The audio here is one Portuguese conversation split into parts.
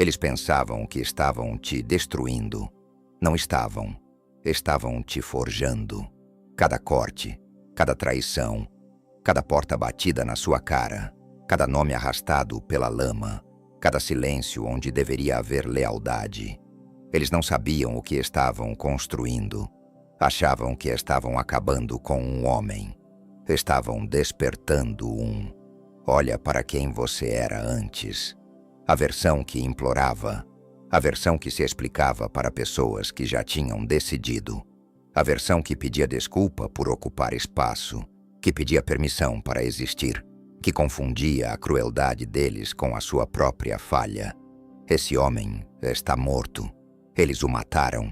Eles pensavam que estavam te destruindo. Não estavam. Estavam te forjando. Cada corte, cada traição, cada porta batida na sua cara, cada nome arrastado pela lama, cada silêncio onde deveria haver lealdade. Eles não sabiam o que estavam construindo. Achavam que estavam acabando com um homem. Estavam despertando um. Olha para quem você era antes. A versão que implorava. A versão que se explicava para pessoas que já tinham decidido. A versão que pedia desculpa por ocupar espaço, que pedia permissão para existir, que confundia a crueldade deles com a sua própria falha. Esse homem está morto. Eles o mataram.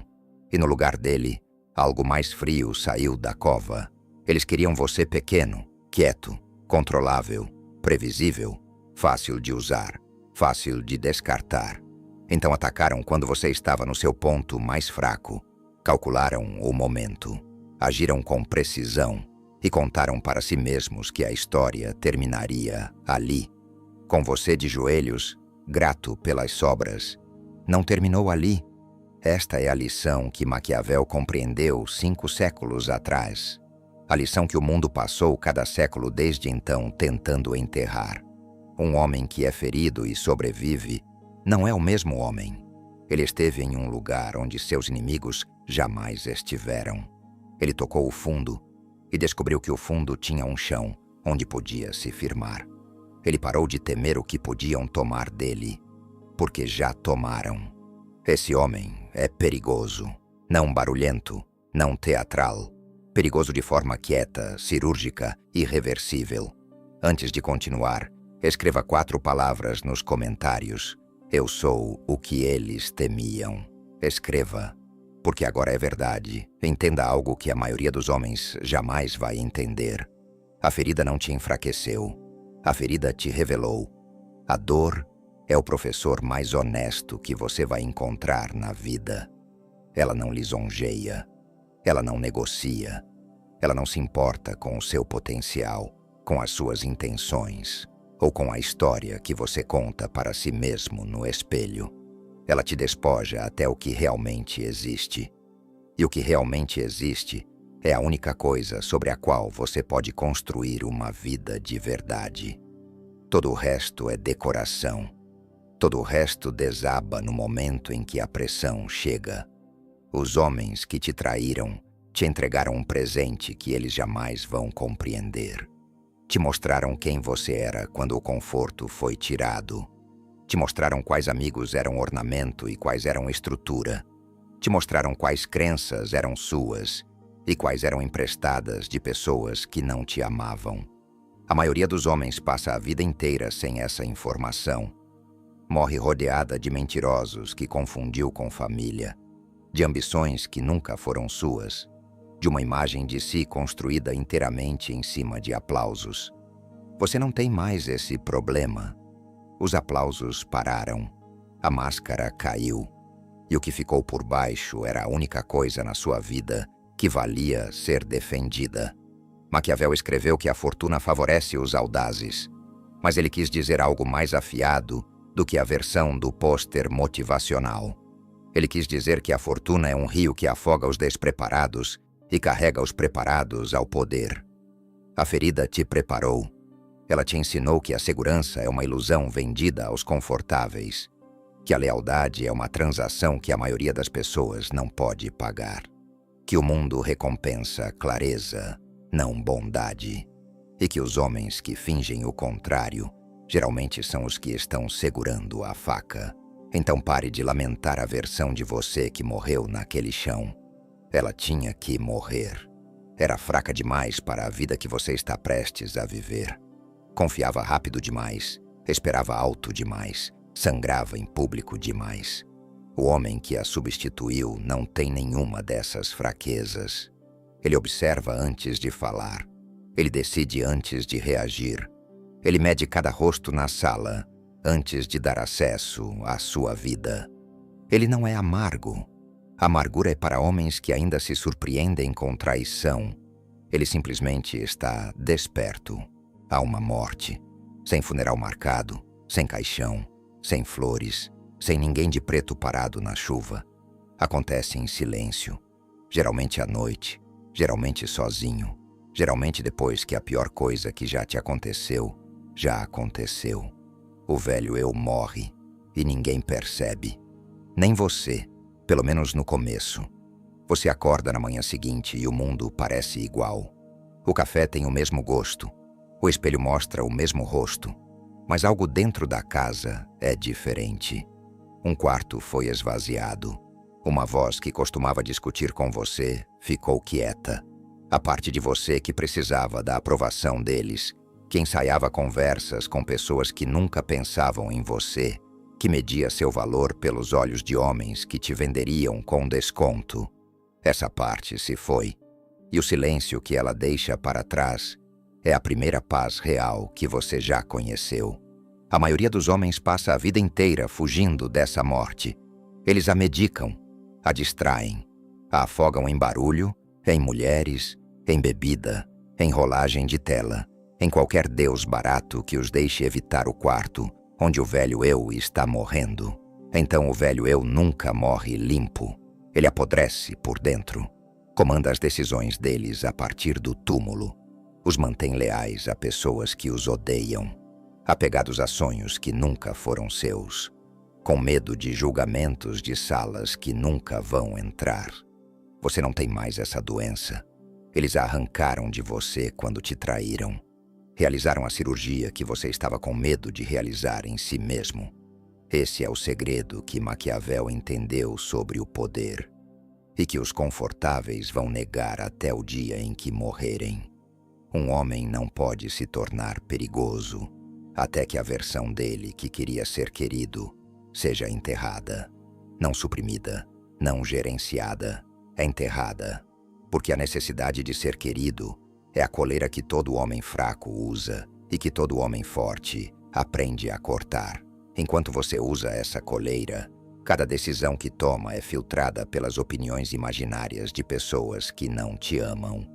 E no lugar dele, algo mais frio saiu da cova. Eles queriam você pequeno, quieto, controlável, previsível, fácil de usar, fácil de descartar. Então atacaram quando você estava no seu ponto mais fraco. Calcularam o momento. Agiram com precisão e contaram para si mesmos que a história terminaria ali. Com você de joelhos, grato pelas sobras. Não terminou ali. Esta é a lição que Maquiavel compreendeu 5 séculos atrás. A lição que o mundo passou cada século desde então tentando enterrar. Um homem que é ferido e sobrevive não é o mesmo homem. Ele esteve em um lugar onde seus inimigos jamais estiveram. Ele tocou o fundo e descobriu que o fundo tinha um chão onde podia se firmar. Ele parou de temer o que podiam tomar dele, porque já tomaram. Esse homem é perigoso, não barulhento, não teatral. Perigoso de forma quieta, cirúrgica, irreversível. Antes de continuar, escreva 4 palavras nos comentários. Eu sou o que eles temiam. Escreva, porque agora é verdade. Entenda algo que a maioria dos homens jamais vai entender. A ferida não te enfraqueceu. A ferida te revelou. A dor é o professor mais honesto que você vai encontrar na vida. Ela não lisonjeia. Ela não negocia. Ela não se importa com o seu potencial, com as suas intenções, ou com a história que você conta para si mesmo no espelho. Ela te despoja até o que realmente existe. E o que realmente existe é a única coisa sobre a qual você pode construir uma vida de verdade. Todo o resto é decoração. Todo o resto desaba no momento em que a pressão chega. Os homens que te traíram te entregaram um presente que eles jamais vão compreender. Te mostraram quem você era quando o conforto foi tirado. Te mostraram quais amigos eram ornamento e quais eram estrutura. Te mostraram quais crenças eram suas e quais eram emprestadas de pessoas que não te amavam. A maioria dos homens passa a vida inteira sem essa informação. Morre rodeada de mentirosos que confundiu com família, de ambições que nunca foram suas, de uma imagem de si construída inteiramente em cima de aplausos. Você não tem mais esse problema. Os aplausos pararam, a máscara caiu, e o que ficou por baixo era a única coisa na sua vida que valia ser defendida. Maquiavel escreveu que a fortuna favorece os audazes, mas ele quis dizer algo mais afiado do que a versão do pôster motivacional. Ele quis dizer que a fortuna é um rio que afoga os despreparados e carrega os preparados ao poder. A ferida te preparou. Ela te ensinou que a segurança é uma ilusão vendida aos confortáveis, que a lealdade é uma transação que a maioria das pessoas não pode pagar, que o mundo recompensa clareza, não bondade, e que os homens que fingem o contrário geralmente são os que estão segurando a faca. Então pare de lamentar a versão de você que morreu naquele chão. Ela tinha que morrer. Era fraca demais para a vida que você está prestes a viver. Confiava rápido demais, esperava alto demais, sangrava em público demais. O homem que a substituiu não tem nenhuma dessas fraquezas. Ele observa antes de falar. Ele decide antes de reagir. Ele mede cada rosto na sala antes de dar acesso à sua vida. Ele não é amargo. A amargura é para homens que ainda se surpreendem com traição. Ele simplesmente está desperto. Há uma morte, sem funeral marcado, sem caixão, sem flores, sem ninguém de preto parado na chuva. Acontece em silêncio, geralmente à noite, geralmente sozinho, geralmente depois que a pior coisa que já te aconteceu, já aconteceu. O velho eu morre e ninguém percebe. Nem você, pelo menos no começo. Você acorda na manhã seguinte e o mundo parece igual. O café tem o mesmo gosto, o espelho mostra o mesmo rosto, mas algo dentro da casa é diferente. Um quarto foi esvaziado. Uma voz que costumava discutir com você ficou quieta. A parte de você que precisava da aprovação deles, que ensaiava conversas com pessoas que nunca pensavam em você, que media seu valor pelos olhos de homens que te venderiam com desconto. Essa parte se foi, e o silêncio que ela deixa para trás é a primeira paz real que você já conheceu. A maioria dos homens passa a vida inteira fugindo dessa morte. Eles a medicam, a distraem, a afogam em barulho, em mulheres, em bebida, em rolagem de tela, em qualquer deus barato que os deixe evitar o quarto onde o velho eu está morrendo. Então o velho eu nunca morre limpo. Ele apodrece por dentro. Comanda as decisões deles a partir do túmulo. Os mantém leais a pessoas que os odeiam. Apegados a sonhos que nunca foram seus. Com medo de julgamentos de salas que nunca vão entrar. Você não tem mais essa doença. Eles a arrancaram de você quando te traíram. Realizaram a cirurgia que você estava com medo de realizar em si mesmo. Esse é o segredo que Maquiavel entendeu sobre o poder e que os confortáveis vão negar até o dia em que morrerem. Um homem não pode se tornar perigoso até que a versão dele que queria ser querido seja enterrada. Não suprimida, não gerenciada, é enterrada. Porque a necessidade de ser querido é a coleira que todo homem fraco usa e que todo homem forte aprende a cortar. Enquanto você usa essa coleira, cada decisão que toma é filtrada pelas opiniões imaginárias de pessoas que não te amam.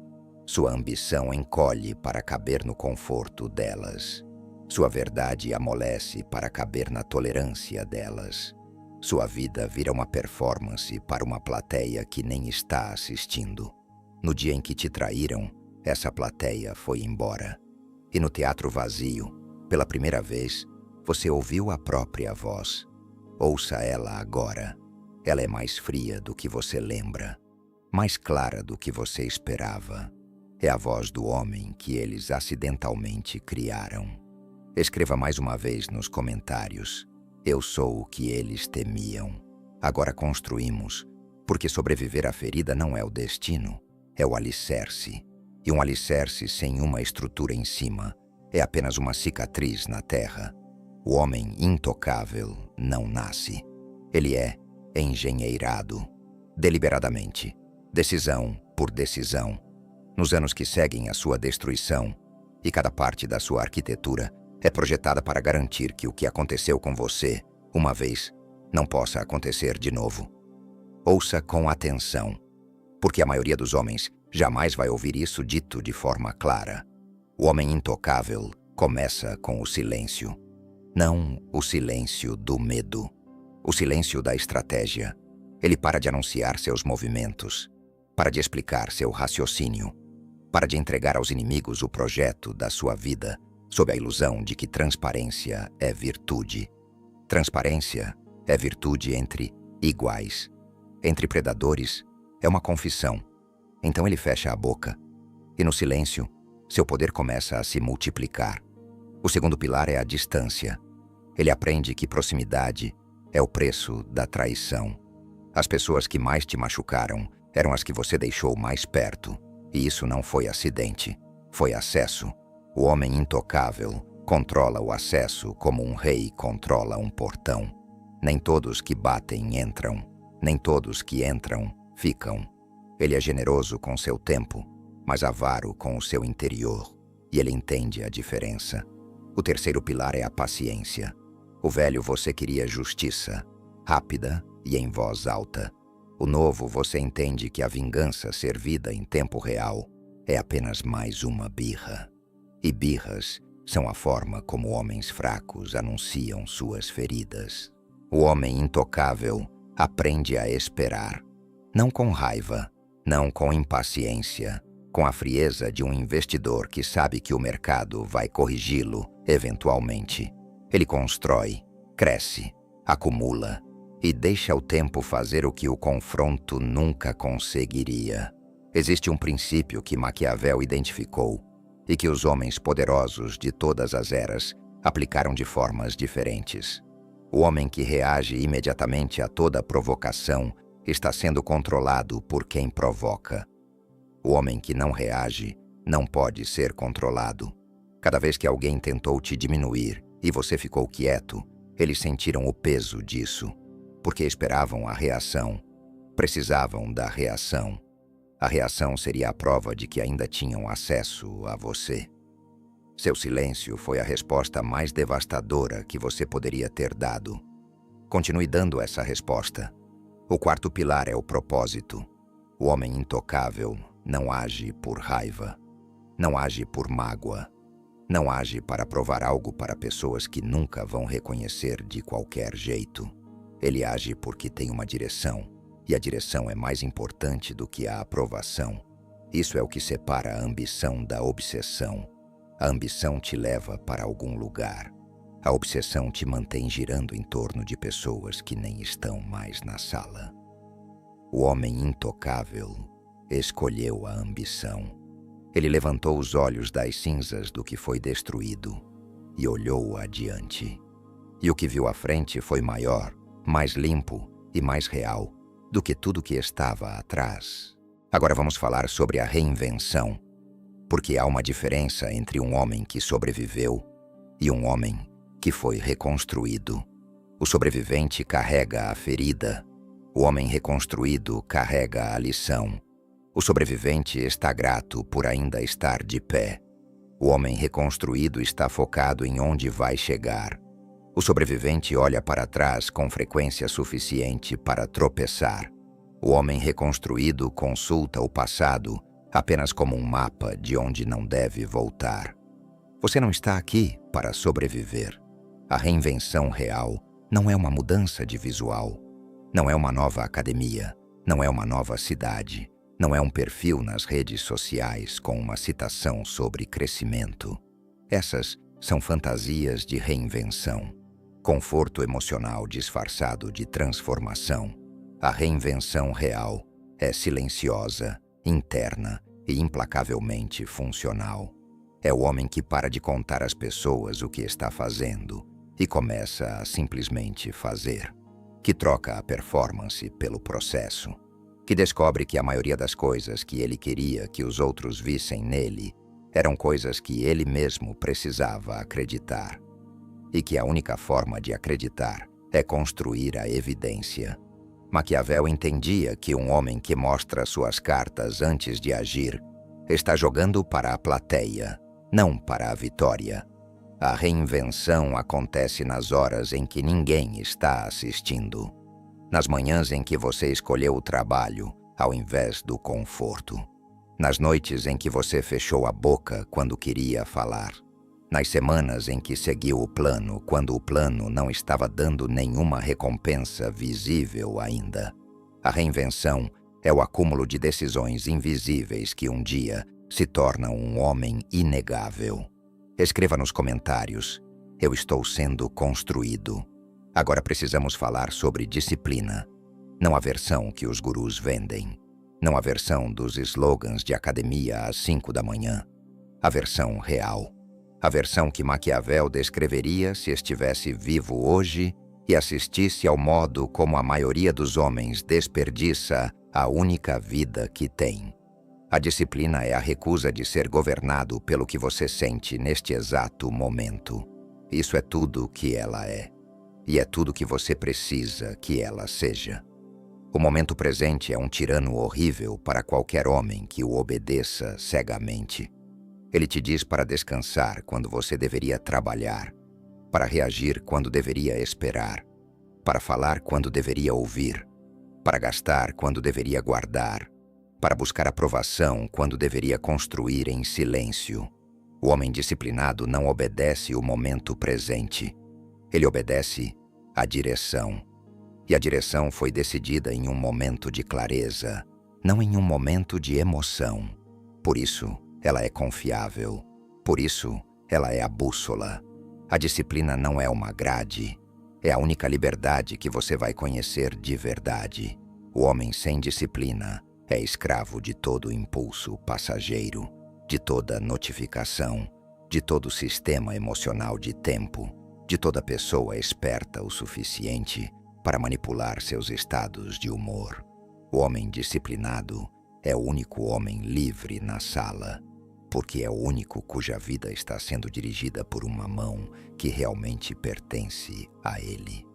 Sua ambição encolhe para caber no conforto delas. Sua verdade amolece para caber na tolerância delas. Sua vida vira uma performance para uma plateia que nem está assistindo. No dia em que te traíram, essa plateia foi embora. E no teatro vazio, pela primeira vez, você ouviu a própria voz. Ouça ela agora. Ela é mais fria do que você lembra, mais clara do que você esperava. É a voz do homem que eles acidentalmente criaram. Escreva mais uma vez nos comentários. Eu sou o que eles temiam. Agora construímos, porque sobreviver à ferida não é o destino, é o alicerce. E um alicerce sem uma estrutura em cima é apenas uma cicatriz na terra. O homem intocável não nasce. Ele é engenheirado, deliberadamente, decisão por decisão. Nos anos que seguem a sua destruição, e cada parte da sua arquitetura é projetada para garantir que o que aconteceu com você, uma vez, não possa acontecer de novo. Ouça com atenção, porque a maioria dos homens jamais vai ouvir isso dito de forma clara. O homem intocável começa com o silêncio. Não o silêncio do medo. O silêncio da estratégia. Ele para de anunciar seus movimentos. Para de explicar seu raciocínio. Para de entregar aos inimigos o projeto da sua vida, sob a ilusão de que transparência é virtude. Transparência é virtude entre iguais. Entre predadores é uma confissão. Então ele fecha a boca, e no silêncio, seu poder começa a se multiplicar. O segundo pilar é a distância. Ele aprende que proximidade é o preço da traição. As pessoas que mais te machucaram eram as que você deixou mais perto, e isso não foi acidente, foi acesso. O homem intocável controla o acesso como um rei controla um portão. Nem todos que batem entram, nem todos que entram ficam. Ele é generoso com seu tempo, mas avaro com o seu interior, e ele entende a diferença. O terceiro pilar é a paciência. O velho você queria justiça, rápida e em voz alta. O novo você entende que a vingança servida em tempo real é apenas mais uma birra. E birras são a forma como homens fracos anunciam suas feridas. O homem intocável aprende a esperar, não com raiva, não com impaciência, com a frieza de um investidor que sabe que o mercado vai corrigi-lo eventualmente. Ele constrói, cresce, acumula e deixa o tempo fazer o que o confronto nunca conseguiria. Existe um princípio que Maquiavel identificou e que os homens poderosos de todas as eras aplicaram de formas diferentes. O homem que reage imediatamente a toda provocação está sendo controlado por quem provoca. O homem que não reage não pode ser controlado. Cada vez que alguém tentou te diminuir e você ficou quieto, eles sentiram o peso disso, porque esperavam a reação, precisavam da reação. A reação seria a prova de que ainda tinham acesso a você. Seu silêncio foi a resposta mais devastadora que você poderia ter dado. Continue dando essa resposta. O quarto pilar é o propósito. O homem intocável não age por raiva, não age por mágoa, não age para provar algo para pessoas que nunca vão reconhecer de qualquer jeito. Ele age porque tem uma direção, e a direção é mais importante do que a aprovação. Isso é o que separa a ambição da obsessão. A ambição te leva para algum lugar. A obsessão te mantém girando em torno de pessoas que nem estão mais na sala. O homem intocável escolheu a ambição. Ele levantou os olhos das cinzas do que foi destruído e olhou adiante. E o que viu à frente foi maior, mais limpo e mais real do que tudo que estava atrás. Agora vamos falar sobre a reinvenção, porque há uma diferença entre um homem que sobreviveu e um homem que foi reconstruído. O sobrevivente carrega a ferida, o homem reconstruído carrega a lição. O sobrevivente está grato por ainda estar de pé. O homem reconstruído está focado em onde vai chegar. O sobrevivente olha para trás com frequência suficiente para tropeçar. O homem reconstruído consulta o passado apenas como um mapa de onde não deve voltar. Você não está aqui para sobreviver. A reinvenção real não é uma mudança de visual, não é uma nova academia, não é uma nova cidade, não é um perfil nas redes sociais com uma citação sobre crescimento. Essas são fantasias de reinvenção, conforto emocional disfarçado de transformação. A reinvenção real é silenciosa, interna e implacavelmente funcional. É o homem que para de contar às pessoas o que está fazendo e começa a simplesmente fazer, que troca a performance pelo processo, que descobre que a maioria das coisas que ele queria que os outros vissem nele eram coisas que ele mesmo precisava acreditar, e que a única forma de acreditar é construir a evidência. Maquiavel entendia que um homem que mostra suas cartas antes de agir está jogando para a plateia, não para a vitória. A reinvenção acontece nas horas em que ninguém está assistindo. Nas manhãs em que você escolheu o trabalho ao invés do conforto. Nas noites em que você fechou a boca quando queria falar. Nas semanas em que seguiu o plano quando o plano não estava dando nenhuma recompensa visível ainda. A reinvenção é o acúmulo de decisões invisíveis que um dia se tornam um homem inegável. Escreva nos comentários: eu estou sendo construído. Agora precisamos falar sobre disciplina. Não a versão que os gurus vendem. Não a versão dos slogans de academia às 5 da manhã. A versão real. A versão que Maquiavel descreveria se estivesse vivo hoje e assistisse ao modo como a maioria dos homens desperdiça a única vida que tem. A disciplina é a recusa de ser governado pelo que você sente neste exato momento. Isso é tudo o que ela é. E é tudo que você precisa que ela seja. O momento presente é um tirano horrível para qualquer homem que o obedeça cegamente. Ele te diz para descansar quando você deveria trabalhar, para reagir quando deveria esperar, para falar quando deveria ouvir, para gastar quando deveria guardar, para buscar aprovação quando deveria construir em silêncio. O homem disciplinado não obedece o momento presente. Ele obedece a direção. E a direção foi decidida em um momento de clareza, não em um momento de emoção. Por isso, ela é confiável. Por isso, ela é a bússola. A disciplina não é uma grade. É a única liberdade que você vai conhecer de verdade. O homem sem disciplina é escravo de todo impulso passageiro, de toda notificação, de todo sistema emocional de tempo, de toda pessoa esperta o suficiente para manipular seus estados de humor. O homem disciplinado é o único homem livre na sala, porque é o único cuja vida está sendo dirigida por uma mão que realmente pertence a ele.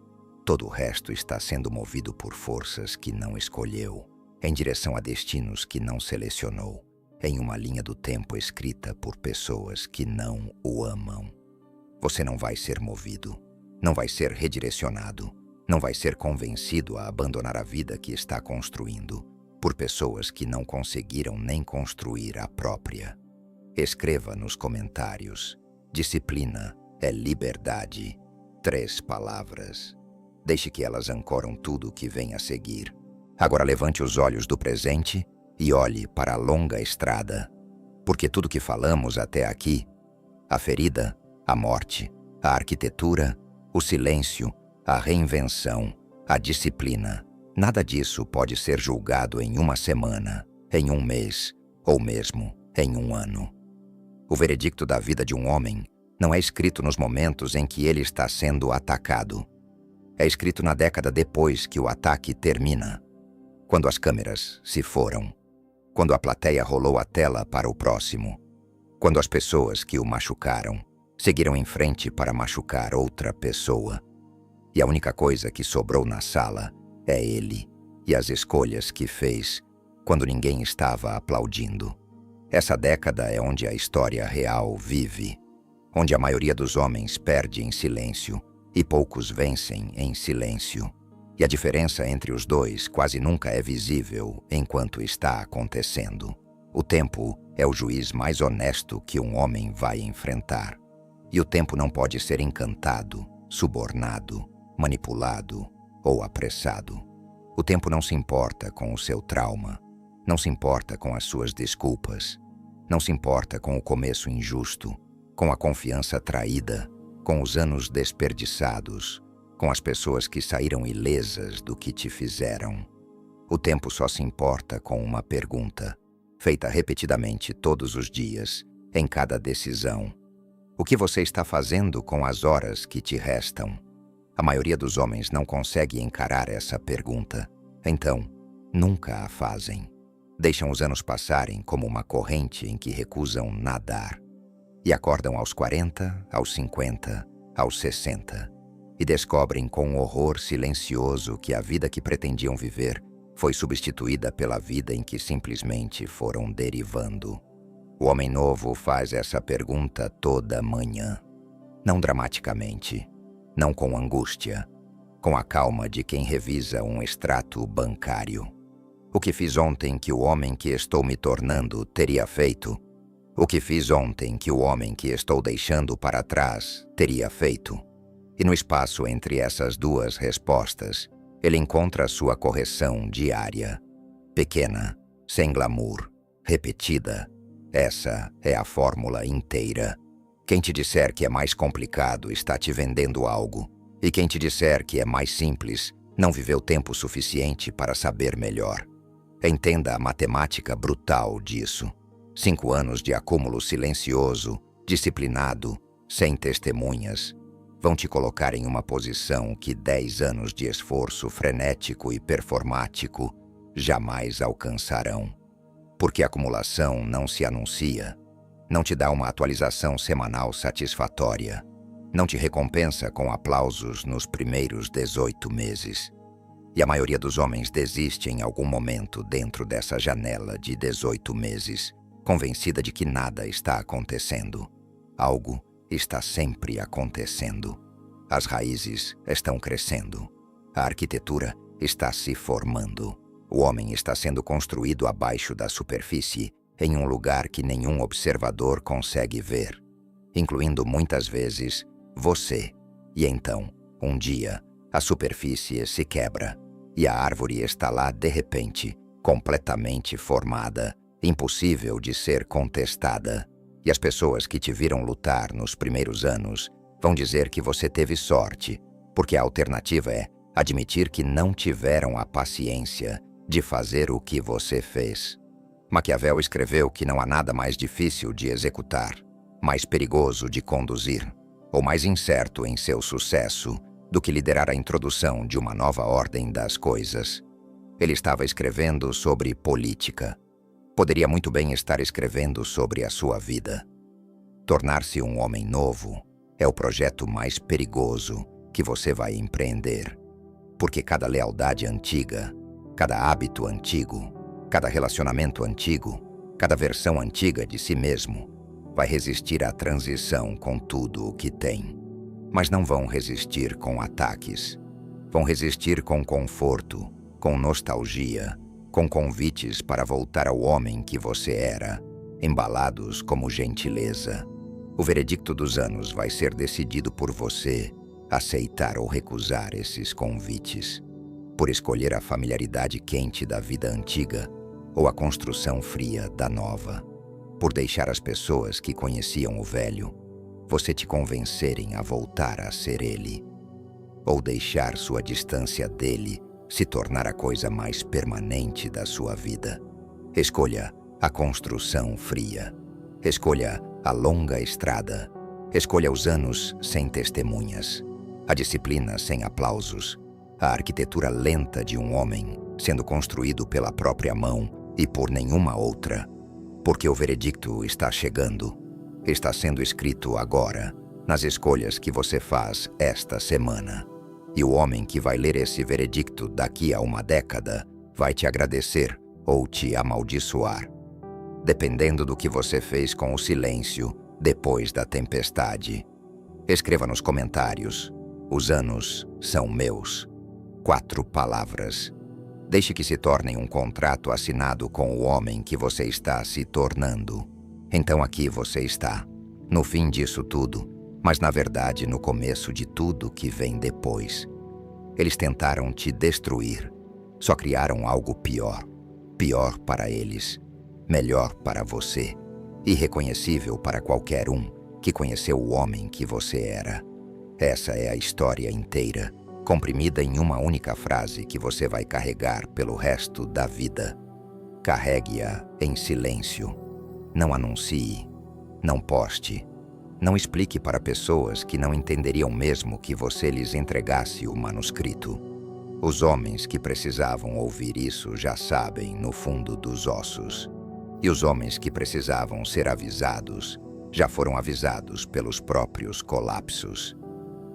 Todo o resto está sendo movido por forças que não escolheu, em direção a destinos que não selecionou, em uma linha do tempo escrita por pessoas que não o amam. Você não vai ser movido, não vai ser redirecionado, não vai ser convencido a abandonar a vida que está construindo por pessoas que não conseguiram nem construir a própria. Escreva nos comentários: disciplina é liberdade. 3 palavras. Deixe que elas ancoram tudo o que vem a seguir. Agora levante os olhos do presente e olhe para a longa estrada. Porque tudo que falamos até aqui, a ferida, a morte, a arquitetura, o silêncio, a reinvenção, a disciplina, nada disso pode ser julgado em uma semana, em um mês ou mesmo em um ano. O veredicto da vida de um homem não é escrito nos momentos em que ele está sendo atacado. É escrito na década depois que o ataque termina. Quando as câmeras se foram. Quando a plateia rolou a tela para o próximo. Quando as pessoas que o machucaram seguiram em frente para machucar outra pessoa. E a única coisa que sobrou na sala é ele e as escolhas que fez quando ninguém estava aplaudindo. Essa década é onde a história real vive, onde a maioria dos homens perde em silêncio e poucos vencem em silêncio. E a diferença entre os dois quase nunca é visível enquanto está acontecendo. O tempo é o juiz mais honesto que um homem vai enfrentar. E o tempo não pode ser encantado, subornado, manipulado ou apressado. O tempo não se importa com o seu trauma, não se importa com as suas desculpas, não se importa com o começo injusto, com a confiança traída, com os anos desperdiçados, com as pessoas que saíram ilesas do que te fizeram. O tempo só se importa com uma pergunta, feita repetidamente todos os dias, em cada decisão. O que você está fazendo com as horas que te restam? A maioria dos homens não consegue encarar essa pergunta, então nunca a fazem. Deixam os anos passarem como uma corrente em que recusam nadar. E acordam aos 40, aos 50, aos 60. E descobrem com horror silencioso que a vida que pretendiam viver foi substituída pela vida em que simplesmente foram derivando. O homem novo faz essa pergunta toda manhã. Não dramaticamente, não com angústia, com a calma de quem revisa um extrato bancário. O que fiz ontem que o homem que estou me tornando teria feito? O que fiz ontem que o homem que estou deixando para trás teria feito? E no espaço entre essas duas respostas, ele encontra sua correção diária. Pequena, sem glamour, repetida. Essa é a fórmula inteira. Quem te disser que é mais complicado está te vendendo algo. E quem te disser que é mais simples não viveu tempo suficiente para saber melhor. Entenda a matemática brutal disso. 5 anos de acúmulo silencioso, disciplinado, sem testemunhas, vão te colocar em uma posição que 10 anos de esforço frenético e performático jamais alcançarão. Porque a acumulação não se anuncia, não te dá uma atualização semanal satisfatória, não te recompensa com aplausos nos primeiros 18 meses. E a maioria dos homens desiste em algum momento dentro dessa janela de 18 meses, convencida de que nada está acontecendo. Algo está sempre acontecendo. As raízes estão crescendo. A arquitetura está se formando. O homem está sendo construído abaixo da superfície, em um lugar que nenhum observador consegue ver, incluindo muitas vezes você. E então, um dia, A superfície se quebra e a árvore está lá de repente, completamente formada, impossível de ser contestada. E as pessoas que te viram lutar nos primeiros anos vão dizer que você teve sorte, porque a alternativa é admitir que não tiveram a paciência de fazer o que você fez. Maquiavel escreveu que não há nada mais difícil de executar, mais perigoso de conduzir, ou mais incerto em seu sucesso do que liderar a introdução de uma nova ordem das coisas. Ele estava escrevendo sobre política. Poderia muito bem estar escrevendo sobre a sua vida. Tornar-se um homem novo é o projeto mais perigoso que você vai empreender, porque cada lealdade antiga, cada hábito antigo, cada relacionamento antigo, cada versão antiga de si mesmo vai resistir à transição com tudo o que tem. Mas não vão resistir com ataques. Vão resistir com conforto, com nostalgia, com convites para voltar ao homem que você era, embalados como gentileza. O veredicto dos anos vai ser decidido por você aceitar ou recusar esses convites, por escolher a familiaridade quente da vida antiga ou a construção fria da nova, por deixar as pessoas que conheciam o velho você te convencerem a voltar a ser ele, ou deixar sua distância dele se tornar a coisa mais permanente da sua vida. Escolha a construção fria. Escolha a longa estrada. Escolha os anos sem testemunhas, a disciplina sem aplausos, a arquitetura lenta de um homem sendo construído pela própria mão e por nenhuma outra, porque o veredicto está chegando, está sendo escrito agora, nas escolhas que você faz esta semana. E o homem que vai ler esse veredicto daqui a uma década vai te agradecer ou te amaldiçoar, dependendo do que você fez com o silêncio depois da tempestade. Escreva nos comentários: os anos são meus. 4 palavras. Deixe que se tornem um contrato assinado com o homem que você está se tornando. Então aqui você está, no fim disso tudo, mas na verdade no começo de tudo que vem depois. Eles tentaram te destruir, só criaram algo pior. Pior para eles, melhor para você, irreconhecível para qualquer um que conheceu o homem que você era. Essa é a história inteira, comprimida em uma única frase que você vai carregar pelo resto da vida. Carregue-a em silêncio. Não anuncie, não poste, não explique para pessoas que não entenderiam mesmo que você lhes entregasse o manuscrito. Os homens que precisavam ouvir isso já sabem no fundo dos ossos. E os homens que precisavam ser avisados já foram avisados pelos próprios colapsos.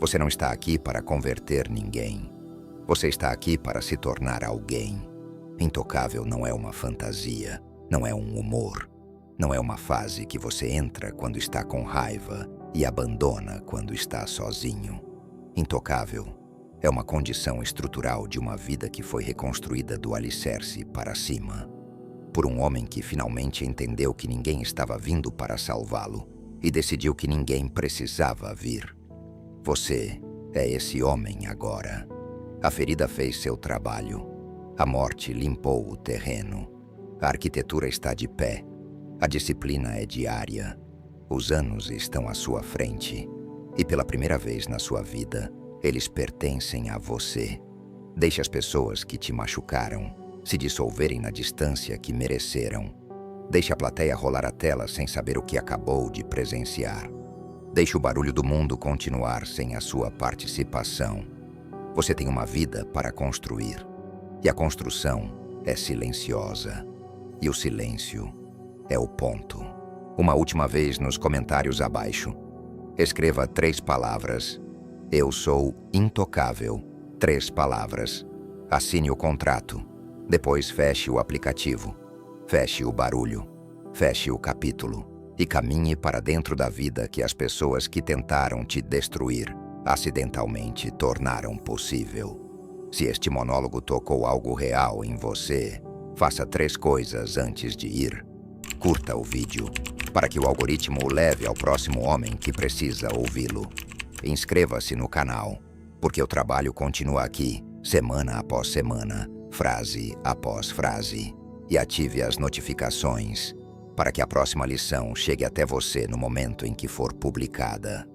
Você não está aqui para converter ninguém. Você está aqui para se tornar alguém. Intocável não é uma fantasia, não é um humor. Não é uma fase que você entra quando está com raiva e abandona quando está sozinho. Intocável é uma condição estrutural de uma vida que foi reconstruída do alicerce para cima, por um homem que finalmente entendeu que ninguém estava vindo para salvá-lo e decidiu que ninguém precisava vir. Você é esse homem agora. A ferida fez seu trabalho. A morte limpou o terreno. A arquitetura está de pé. A disciplina é diária. Os anos estão à sua frente. E pela primeira vez na sua vida, eles pertencem a você. Deixe as pessoas que te machucaram se dissolverem na distância que mereceram. Deixe a plateia rolar a tela sem saber o que acabou de presenciar. Deixe o barulho do mundo continuar sem a sua participação. Você tem uma vida para construir. E a construção é silenciosa. E o silêncio é o ponto. Uma última vez nos comentários abaixo. Escreva 3 palavras. Eu sou intocável. 3 palavras. Assine o contrato. Depois feche o aplicativo. Feche o barulho. Feche o capítulo. E caminhe para dentro da vida que as pessoas que tentaram te destruir acidentalmente tornaram possível. Se este monólogo tocou algo real em você, faça 3 coisas antes de ir. Curta o vídeo, para que o algoritmo o leve ao próximo homem que precisa ouvi-lo. Inscreva-se no canal, porque o trabalho continua aqui, semana após semana, frase após frase. E ative as notificações para que a próxima lição chegue até você no momento em que for publicada.